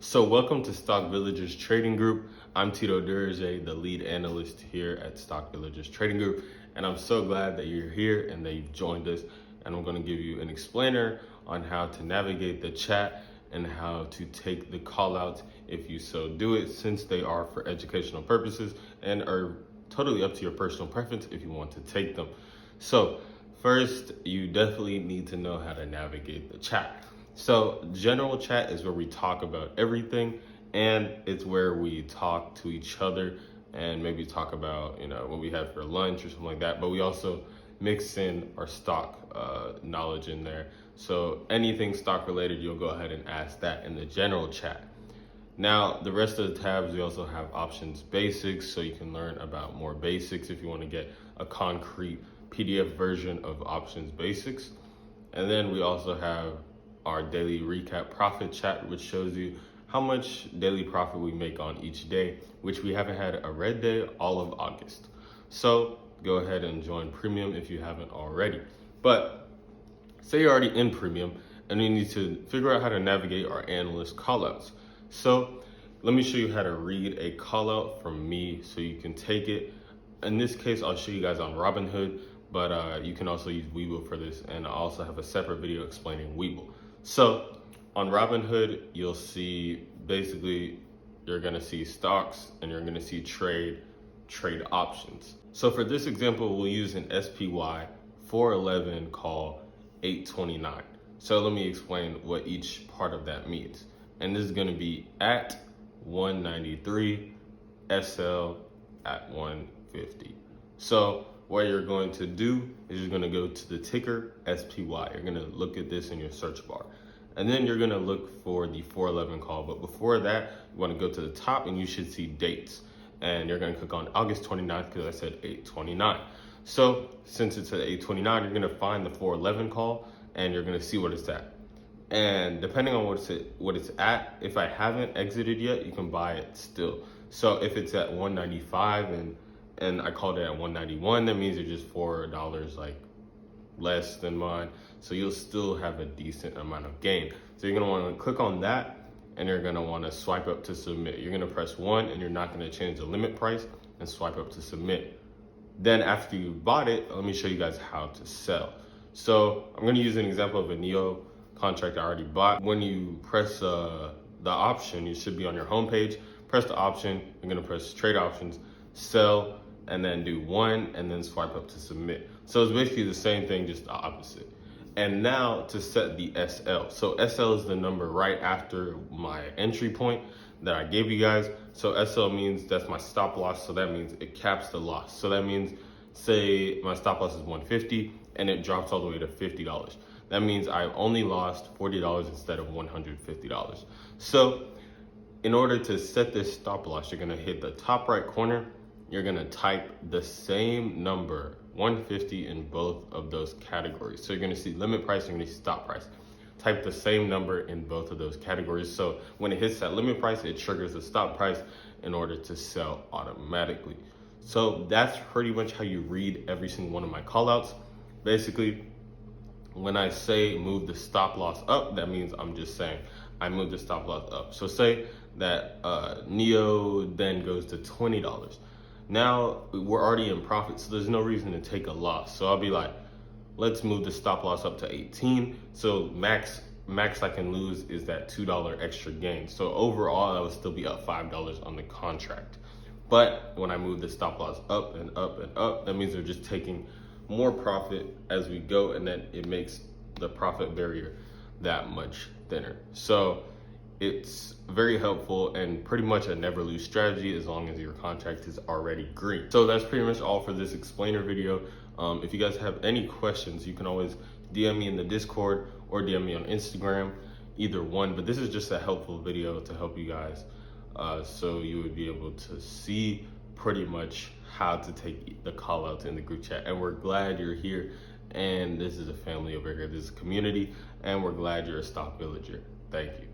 So welcome to Stock Villagers Trading Group. I'm Tito, the lead analyst here at Stock Villagers Trading Group, and I'm so glad that you're here and that you've joined us. And I'm going to give you an explainer on how to navigate the chat and how to take the call outs if you so do it, since they are for educational purposes and are totally up to your personal preference if you want to take them. So first, you definitely need to know how to navigate the chat. So general chat is where we talk about everything, and it's where we talk to each other and maybe talk about, what we had for lunch or something like that. But we also mix in our stock knowledge in there. So anything stock related, you'll go ahead and ask that in the general chat. Now, the rest of the tabs, we also have options basics, so you can learn about more basics if you want to get a concrete PDF version of options basics. And then we also have our daily recap profit chat, which shows you how much daily profit we make on each day, which we haven't had a red day all of August. So go ahead and join premium if you haven't already. But say you're already in premium and you need to figure out how to navigate our analyst callouts. So let me show you how to read a callout from me so you can take it. In this case, I'll show you guys on Robinhood, but you can also use Webull for this, and I also have a separate video explaining Webull. So on Robinhood, you'll see basically you're gonna see stocks and you're gonna see trade options. So for this example, we'll use an SPY 411 call 829. So let me explain what each part of that means. And this is gonna be at 193, SL at 150. So what you're going to do is you're going to go to the ticker SPY. You're going to look at this in your search bar. And then you're going to look for the 411 call. But before that, you want to go to the top and you should see dates. And you're going to click on August 29th because I said 829. So since it's at 829, you're going to find the 411 call and you're going to see what it's at. And depending on what it's at, if I haven't exited yet, you can buy it still. So if it's at 195 and I called it at 191, that means it's just $4 like less than mine. So you'll still have a decent amount of gain. So you're gonna wanna click on that and you're gonna wanna swipe up to submit. You're gonna press 1 and you're not gonna change the limit price and swipe up to submit. Then after you bought it, let me show you guys how to sell. So I'm gonna use an example of a NEO contract I already bought. When you press the option, you should be on your homepage, press the option, you're gonna press trade options, sell, and then do 1 and then swipe up to submit. So it's basically the same thing, just the opposite. And now to set the SL. So SL is the number right after my entry point that I gave you guys. So SL means that's my stop loss. So that means it caps the loss. So that means, say my stop loss is 150 and it drops all the way to $50. That means I only lost $40 instead of $150. So in order to set this stop loss, you're gonna hit the top right corner. You're gonna type the same number, 150, in both of those categories. So you're gonna see limit price, you're gonna see stop price. Type the same number in both of those categories. So when it hits that limit price, it triggers the stop price in order to sell automatically. So that's pretty much how you read every single one of my callouts. Basically, when I say move the stop loss up, that means I'm just saying I move the stop loss up. So say that NEO then goes to $20. Now we're already in profit, so there's no reason to take a loss. So I'll be like, let's move the stop loss up to 18. So max I can lose is that $2 extra gain. So overall, I would still be up $5 on the contract. But when I move the stop loss up and up and up, that means they're just taking more profit as we go, and then it makes the profit barrier that much thinner. So it's very helpful and pretty much a never lose strategy as long as your contract is already green. So that's pretty much all for this explainer video. If you guys have any questions, you can always DM me in the Discord or DM me on Instagram, either one. But this is just a helpful video to help you guys so you would be able to see pretty much how to take the call outs in the group chat. And we're glad you're here. And this is a family over here. This is a community. And we're glad you're a stock villager. Thank you.